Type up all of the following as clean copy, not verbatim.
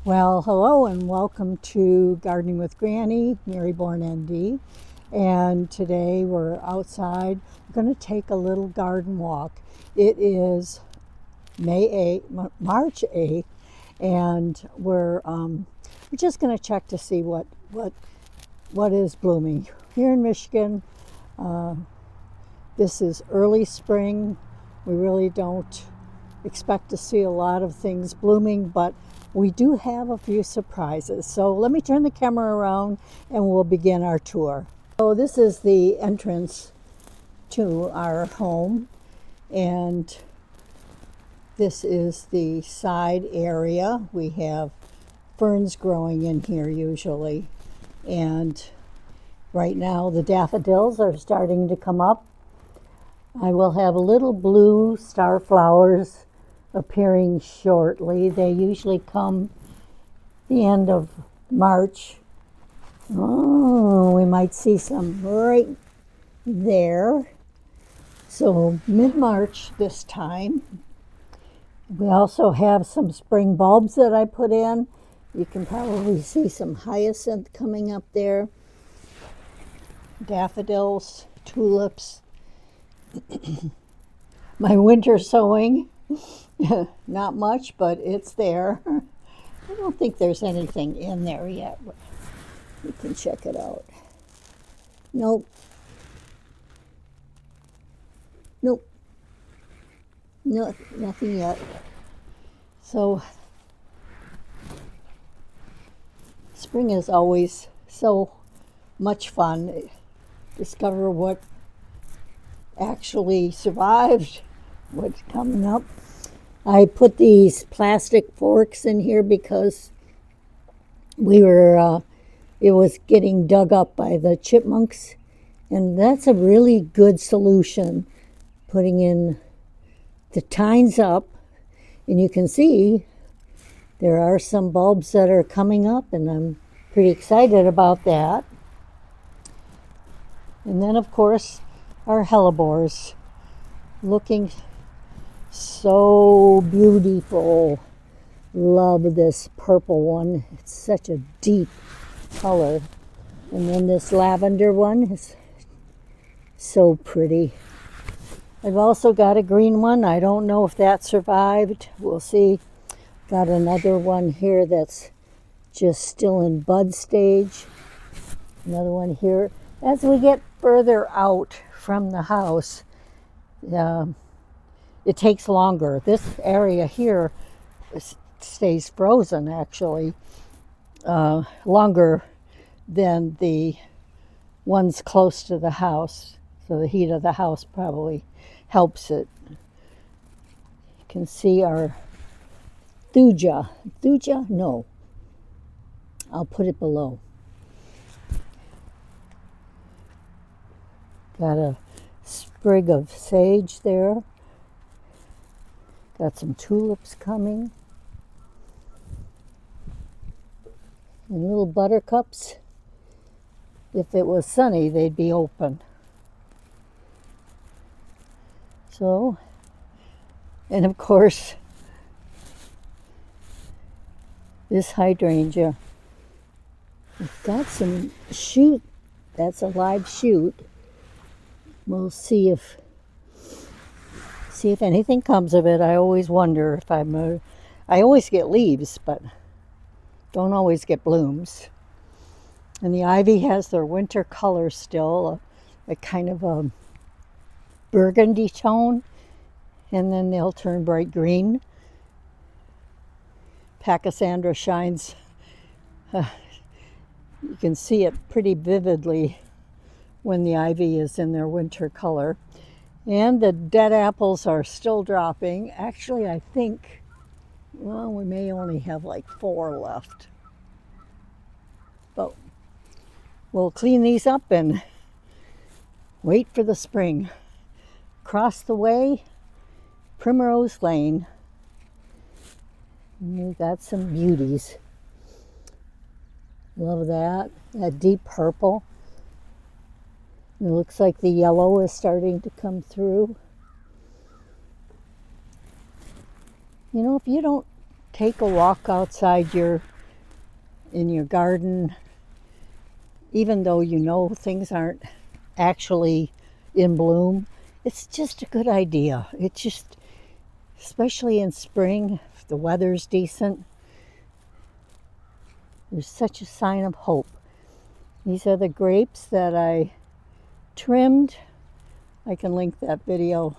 Well, hello and welcome to Gardening with Granny, Maryborn ND. And today we're outside. We're going to take a little garden walk. It is March 8th, and we're just going to check to see what is blooming. Here in Michigan, this is early spring. We really don't expect to see a lot of things blooming, but we do have a few surprises. So let me turn the camera around and we'll begin our tour. So this is the entrance to our home, and this is the side area. We have ferns growing in here usually, and right now the daffodils are starting to come up. I will have little blue star flowers appearing shortly. They usually come the end of March. Oh, we might see some right there. So mid-March this time. We also have some spring bulbs that I put in. You can probably see some hyacinth coming up there. Daffodils, tulips. My winter sowing. Not much, but it's there. I don't think there's anything in there yet. You can check it out. Nope. Nope. No, nothing yet. So, spring is always so much fun. Discover what actually survived, what's coming up. I put these plastic forks in here because it was getting dug up by the chipmunks, and that's a really good solution. Putting in the tines up, and you can see there are some bulbs that are coming up, and I'm pretty excited about that. And then, of course, our hellebores looking so beautiful. Love this purple one. It's such a deep color. And then this lavender one is so pretty. I've also got a green one. I don't know if that survived. We'll see. Got another one here that's just still in bud stage. Another one here. As we get further out from the house, it takes longer. This area here stays frozen actually longer than the ones close to the house. So the heat of the house probably helps it. You can see our thuja. Thuja? No. I'll put it below. Got a sprig of sage there. Got some tulips coming. And little buttercups. If it was sunny, they'd be open. So, and of course, this hydrangea. It's got some shoot. That's a live shoot. We'll see if anything comes of it. I always wonder if I always get leaves, but don't always get blooms. And the ivy has their winter color still, a kind of a burgundy tone, and then they'll turn bright green. Pachysandra shines. You can see it pretty vividly when the ivy is in their winter color. And the dead apples are still dropping. Actually, I think, well, we may only have like 4 left. But we'll clean these up and wait for the spring. Across the way, Primrose Lane. And we've got some beauties. Love that. That deep purple. It looks like the yellow is starting to come through. You know, if you don't take a walk outside your in your garden, even though you know things aren't actually in bloom, it's just a good idea. It's just, especially in spring, if the weather's decent, there's such a sign of hope. These are the grapes that I trimmed. I can link that video.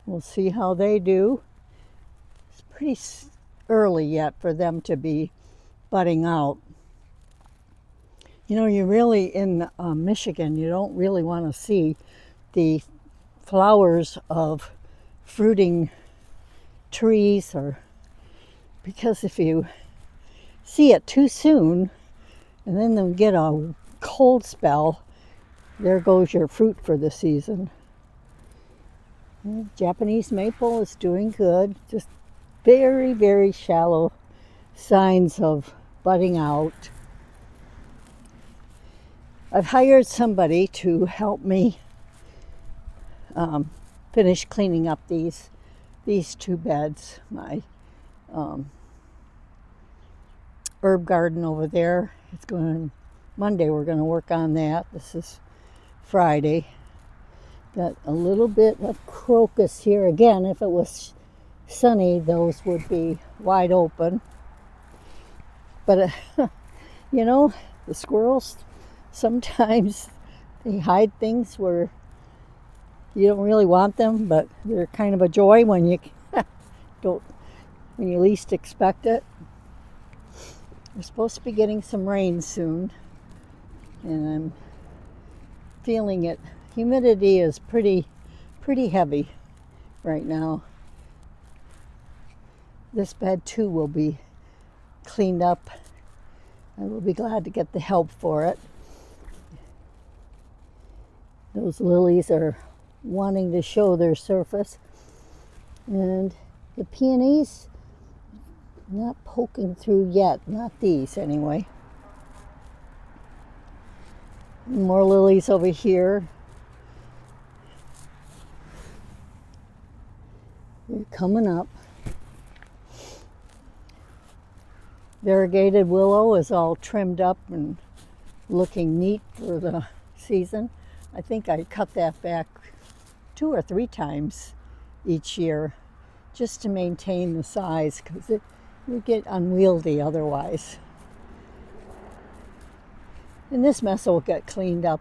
We'll see how they do. It's pretty early yet for them to be budding out. You know, you really, in Michigan, you don't really want to see the flowers of fruiting trees, or because if you see it too soon and then they get a cold spell, there goes your fruit for the season. Japanese maple is doing good, just very, very shallow signs of budding out. I've hired somebody to help me finish cleaning up these two beds. My herb garden over there, it's going Monday, we're going to work on that. This is Friday. Got a little bit of crocus here. Again, if it was sunny, those would be wide open. But you know, the squirrels, sometimes they hide things where you don't really want them, but they're kind of a joy when you when you least expect it. We're supposed to be getting some rain soon, and I'm feeling it. Humidity is pretty heavy right now. This bed too will be cleaned up. I will be glad to get the help for it. Those lilies are wanting to show their surface, and the peonies not poking through yet, not these anyway. More lilies over here. They're coming up. Variegated willow is all trimmed up and looking neat for the season. I think I cut that back 2 or 3 times each year just to maintain the size, because it would get unwieldy otherwise. And this mess will get cleaned up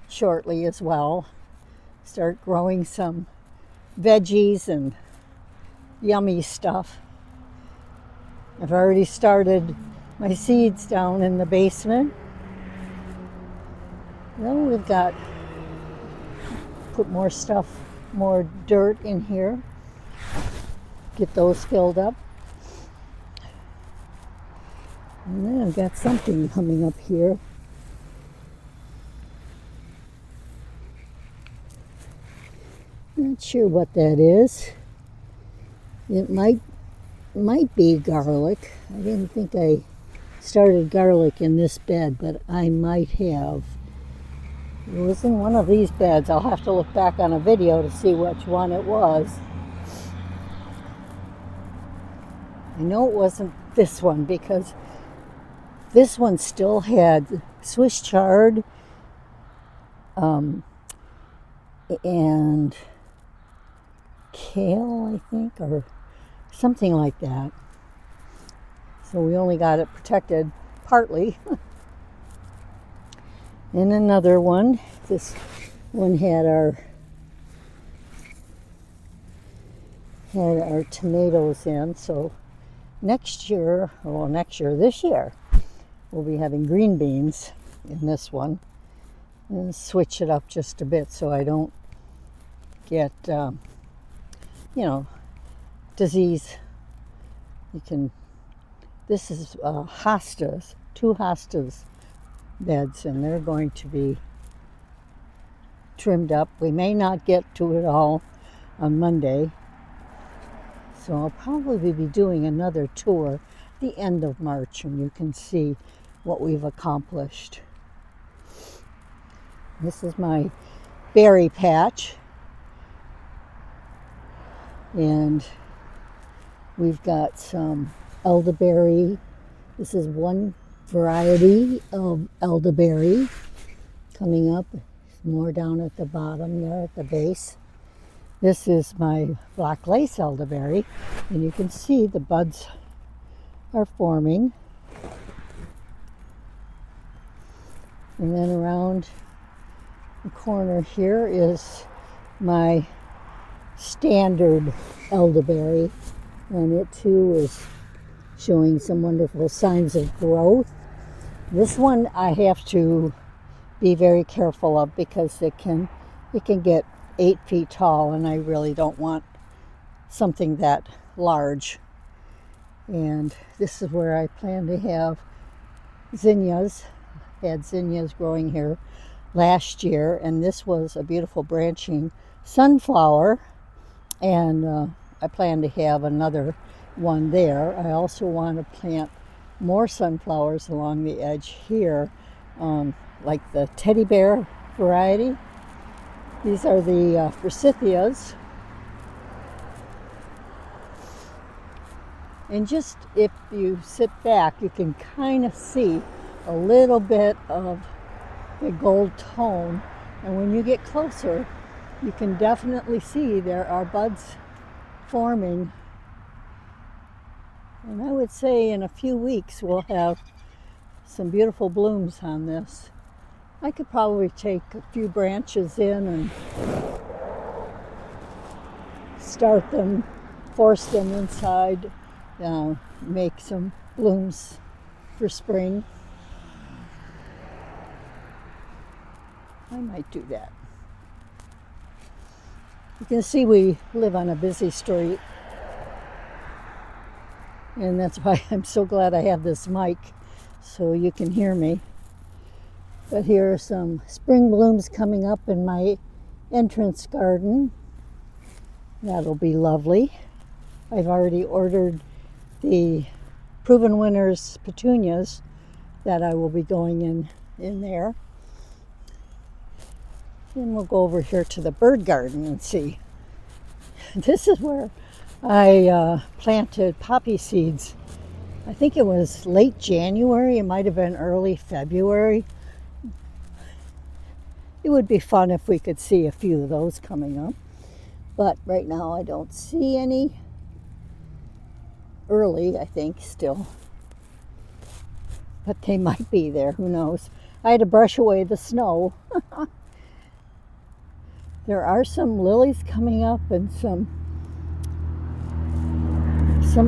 shortly as well. Start growing some veggies and yummy stuff. I've already started my seeds down in the basement. Then we've got, put more stuff, more dirt in here. Get those filled up. And then I've got something coming up here. Not sure what that is. It might be garlic. I didn't think I started garlic in this bed, but I might have. It was in one of these beds. I'll have to look back on a video to see which one it was. I know it wasn't this one, because this one still had Swiss chard and kale, I think, or something like that. So we only got it protected partly. And another one, this one had our tomatoes in. So this year, we'll be having green beans in this one, and switch it up just a bit so I don't get, disease. This is hostas, 2 hostas beds, and they're going to be trimmed up. We may not get to it all on Monday, so I'll probably be doing another tour at the end of March, and you can see what we've accomplished. This is my berry patch, and we've got some elderberry. This is one variety of elderberry coming up. More down at the bottom there at the base. This is my black lace elderberry, and you can see the buds are forming. And then around the corner here is my standard elderberry, and it too is showing some wonderful signs of growth. This one I have to be very careful of because it can get 8 feet tall, and I really don't want something that large. And this is where I plan to have zinnias. I had zinnias growing here last year, and this was a beautiful branching sunflower, and I plan to have another one there. I also want to plant more sunflowers along the edge here, like the teddy bear variety. These are the forsythias. And just if you sit back, you can kind of see a little bit of the gold tone. And when you get closer, you can definitely see there are buds forming. And I would say in a few weeks we'll have some beautiful blooms on this. I could probably take a few branches in and start them, force them inside, make some blooms for spring. I might do that. You can see we live on a busy street, and that's why I'm so glad I have this mic so you can hear me. But here are some spring blooms coming up in my entrance garden. That'll be lovely. I've already ordered the Proven Winners petunias that I will be going in there. And we'll go over here to the bird garden and see. This is where I planted poppy seeds. I think it was late January. It might have been early February. It would be fun if we could see a few of those coming up. But right now I don't see any. Early, I think, still. But they might be there, who knows. I had to brush away the snow. There are some lilies coming up and some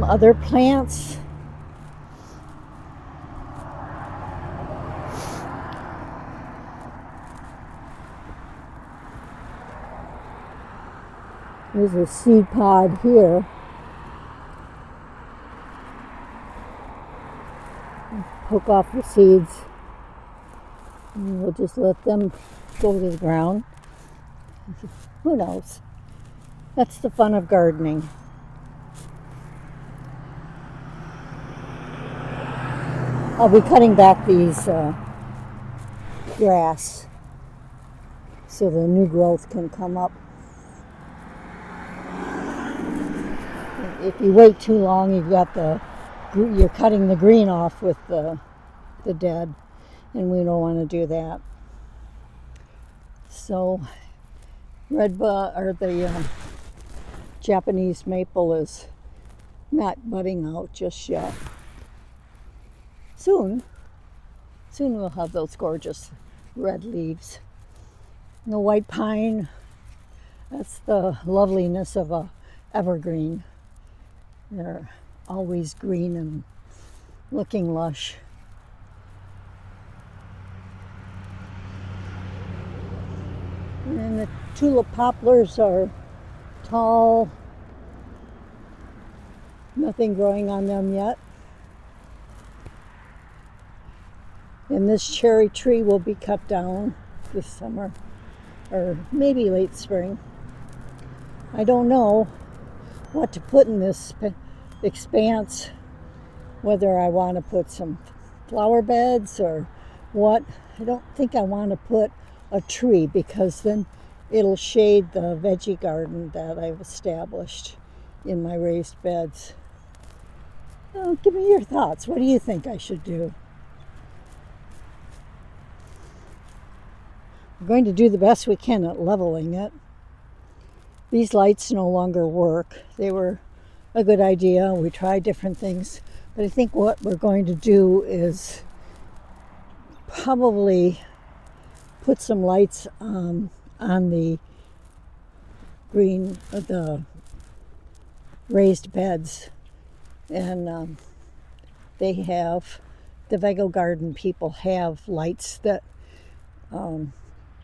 other plants. There's a seed pod here. Poke off the seeds, and we'll just let them go to the ground. Who knows? That's the fun of gardening. I'll be cutting back these grass so the new growth can come up. If you wait too long, you're cutting the green off with the dead, and we don't want to do that. So the Japanese maple is not budding out just yet. Soon we'll have those gorgeous red leaves. And the white pine, that's the loveliness of a evergreen. They're always green and looking lush. And the tulip poplars are tall. Nothing growing on them yet. And this cherry tree will be cut down this summer, or maybe late spring. I don't know what to put in this expanse, whether I want to put some flower beds or what. I don't think I want to put a tree because then it'll shade the veggie garden that I've established in my raised beds. Give me your thoughts. What do you think I should do? We're going to do the best we can at leveling it. These lights no longer work. They were a good idea. We tried different things. But I think what we're going to do is probably put some lights on the the raised beds. And they have, the Vego Garden people have lights that,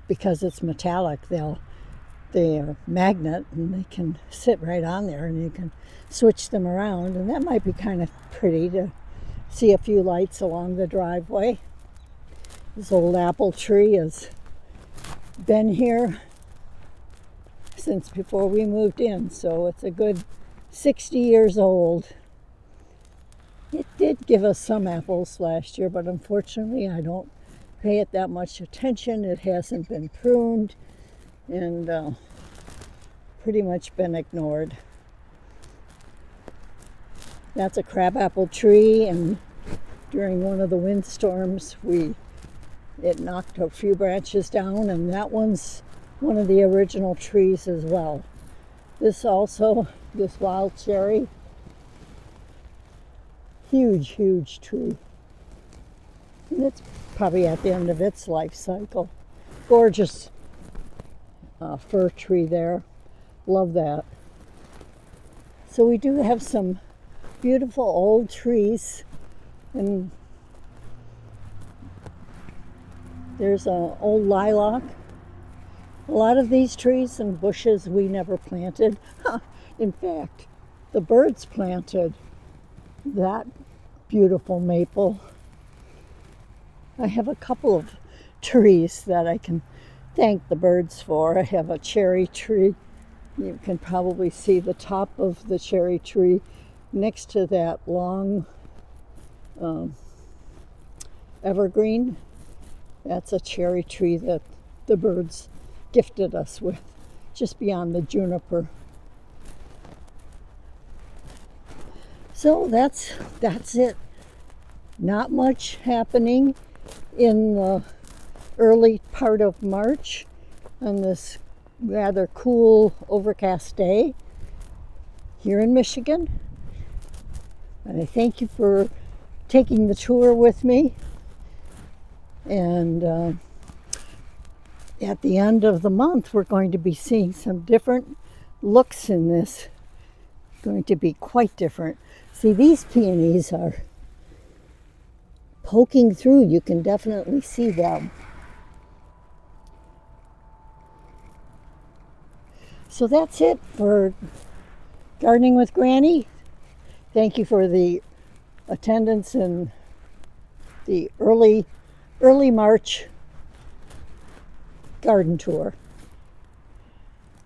because it's metallic, they're magnet and they can sit right on there and you can switch them around, and that might be kind of pretty to see a few lights along the driveway. This old apple tree has been here since before we moved in, so it's a good 60 years old. It did give us some apples last year, but unfortunately I don't pay it that much attention. It hasn't been pruned and pretty much been ignored. That's a crabapple tree, and during one of the windstorms it knocked a few branches down, and that one's one of the original trees as well. This wild cherry, huge tree. And it's probably at the end of its life cycle. Gorgeous fir tree there. Love that. So we do have some beautiful old trees, and there's an old lilac. A lot of these trees and bushes we never planted. In fact, the birds planted that beautiful maple. I have a couple of trees that I can thank the birds for. I have a cherry tree. You can probably see the top of the cherry tree next to that long evergreen. That's a cherry tree that the birds gifted us with, just beyond the juniper. So that's it. Not much happening in the early part of March on this rather cool overcast day here in Michigan. And I thank you for taking the tour with me. And at the end of the month, we're going to be seeing some different looks in this. Going to be quite different. See, these peonies are poking through. You can definitely see them. So that's it for Gardening with Granny. Thank you for the attendance in the early March garden tour.